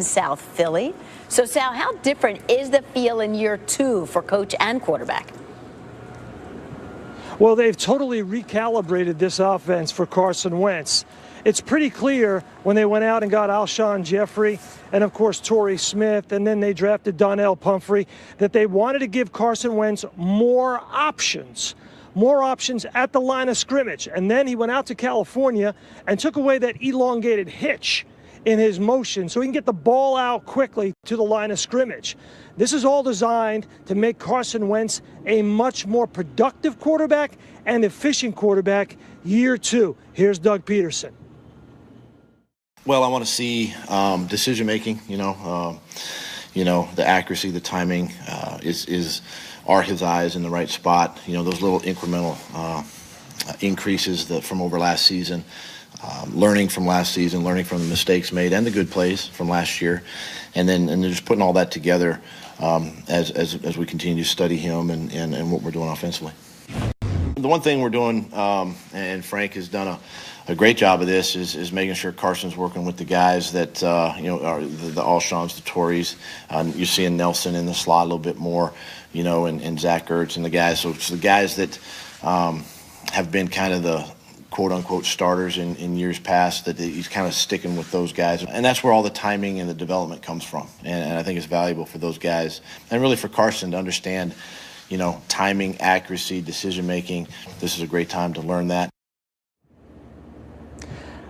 South Philly. So, Sal, how different is the feel in year two for coach and quarterback? Well, they've totally recalibrated this offense for Carson Wentz. It's pretty clear when they went out and got Alshon Jeffrey and, of course, Torrey Smith, and then they drafted Donnell Pumphrey, that they wanted to give Carson Wentz more options at the line of scrimmage. And then he went out to California and took away that elongated hitch in his motion so he can get the ball out quickly to the line of scrimmage. This is all designed to make Carson Wentz a much more productive quarterback and efficient quarterback year two. Here's Doug Peterson. Well, I want to see decision making. The accuracy, the timing are his eyes in the right spot. Those little incremental increases from over last season. Learning from last season, learning from the mistakes made and the good plays from last year, and then just putting all that together as we continue to study him and what we're doing offensively. The one thing we're doing, and Frank has done a great job of this, is making sure Carson's working with the guys that are the Alshons, the Torreys. You're seeing Nelson in the slot a little bit more, and Zach Ertz and the guys. So it's the guys that have been kind of the quote-unquote starters in years past, that he's kind of sticking with those guys. And that's where all the timing and the development comes from. And I think it's valuable for those guys, and really for Carson to understand, timing, accuracy, decision-making. This is a great time to learn that.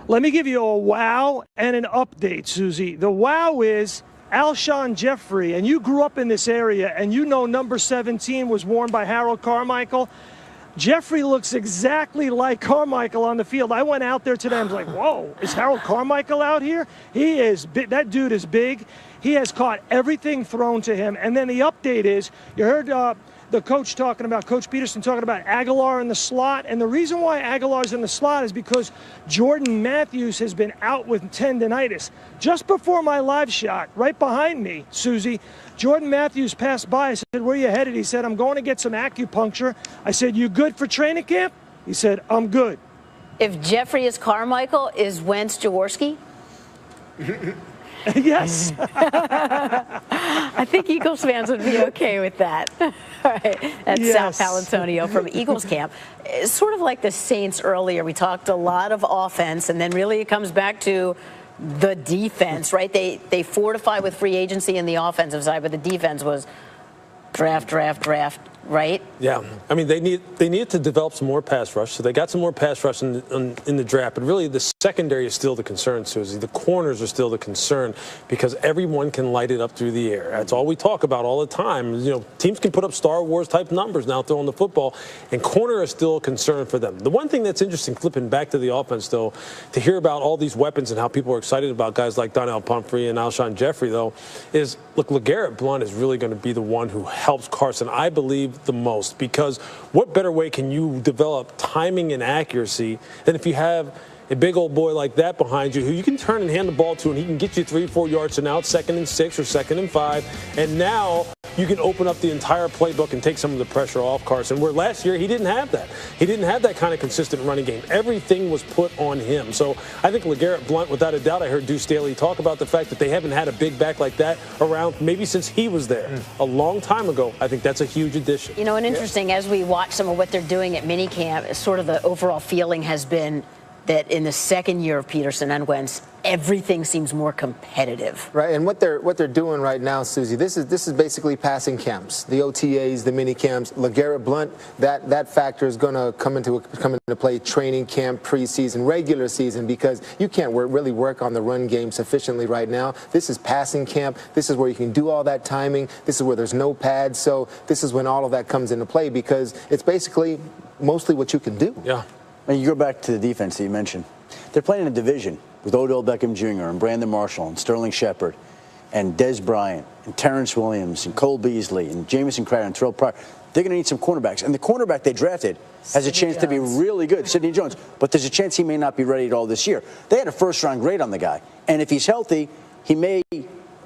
Let me give you a wow and an update, Susie. The wow is Alshon Jeffrey, and you grew up in this area, and number 17 was worn by Harold Carmichael. Jeffrey looks exactly like Carmichael on the field. I went out there today. I was like, whoa, is Harold Carmichael out here? He is big. That dude is big. He has caught everything thrown to him. And then the update is, you heard the coach Coach Peterson talking about Aguilar in the slot. And the reason why Aguilar's in the slot is because Jordan Matthews has been out with tendonitis. Just before my live shot, right behind me, Susie, Jordan Matthews passed by. I said, where are you headed? He said, I'm going to get some acupuncture. I said, you good for training camp? He said, I'm good. If Jeffrey is Carmichael, is Wentz Jaworski? Yes. I think Eagles fans would be okay with that. All right. That's yes. Sal Paolantonio from Eagles camp. It's sort of like the Saints earlier. We talked a lot of offense, and then really it comes back to the defense, right? They fortify with free agency in the offensive side, but the defense was draft, right? Yeah, I mean, they need to develop some more pass rush. So they got some more pass rush in the draft, but really the secondary is still the concern, Susie. The corners are still the concern because everyone can light it up through the air. That's all we talk about all the time. Teams can put up Star Wars type numbers now throwing the football, and corner is still a concern for them. The one thing that's interesting, flipping back to the offense though, to hear about all these weapons and how people are excited about guys like Donnell Pumphrey and Alshon Jeffrey though, is look, LeGarrette Blount is really going to be the one who helps Carson, I believe, the most, because what better way can you develop timing and accuracy than if you have a big old boy like that behind you who you can turn and hand the ball to, and he can get you 3-4 yards and out, 2nd and 6 or 2nd and 5, and now you can open up the entire playbook and take some of the pressure off Carson, where last year he didn't have that. He didn't have that kind of consistent running game. Everything was put on him. So I think LeGarrette Blount, without a doubt, I heard Deuce Staley talk about the fact that they haven't had a big back like that around maybe since he was there a long time ago. I think that's a huge addition. And interesting, as we watch some of what they're doing at minicamp, sort of the overall feeling has been that in the second year of Peterson and Wentz, everything seems more competitive. Right, and what they're doing right now, Susie, this is basically passing camps, the OTAs, the mini camps. LeGarrette Blount, that factor is going to come into play training camp, preseason, regular season, because you can't really work on the run game sufficiently right now. This is passing camp. This is where you can do all that timing. This is where there's no pads. So this is when all of that comes into play, because it's basically mostly what you can do. Yeah. And you go back to the defense that you mentioned. They're playing in a division with Odell Beckham Jr. and Brandon Marshall and Sterling Shepard and Des Bryant and Terrence Williams and Cole Beasley and Jamison Crowder and Terrell Pryor. They're going to need some cornerbacks. And the cornerback they drafted has a chance to be really good, Sidney Jones. But there's a chance he may not be ready at all this year. They had a first-round grade on the guy. And if he's healthy, he may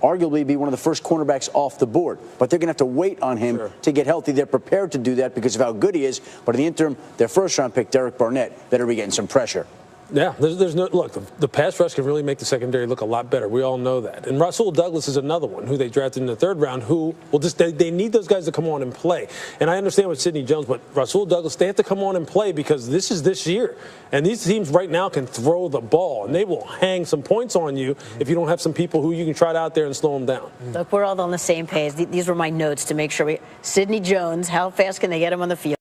arguably be one of the first cornerbacks off the board. But they're going to have to wait on him to get healthy. They're prepared to do that because of how good he is. But in the interim, their first-round pick, Derek Barnett, better be getting some pressure. Yeah, there's no look. The pass rush can really make the secondary look a lot better. We all know that. And Rasul Douglas is another one who they drafted in the 3rd round. Who will just they need those guys to come on and play. And I understand with Sidney Jones, but Rasul Douglas, they have to come on and play because this is this year. And these teams right now can throw the ball, and they will hang some points on you if you don't have some people who you can trot out there and slow them down. Look, we're all on the same page. These were my notes to make sure Sidney Jones, how fast can they get him on the field?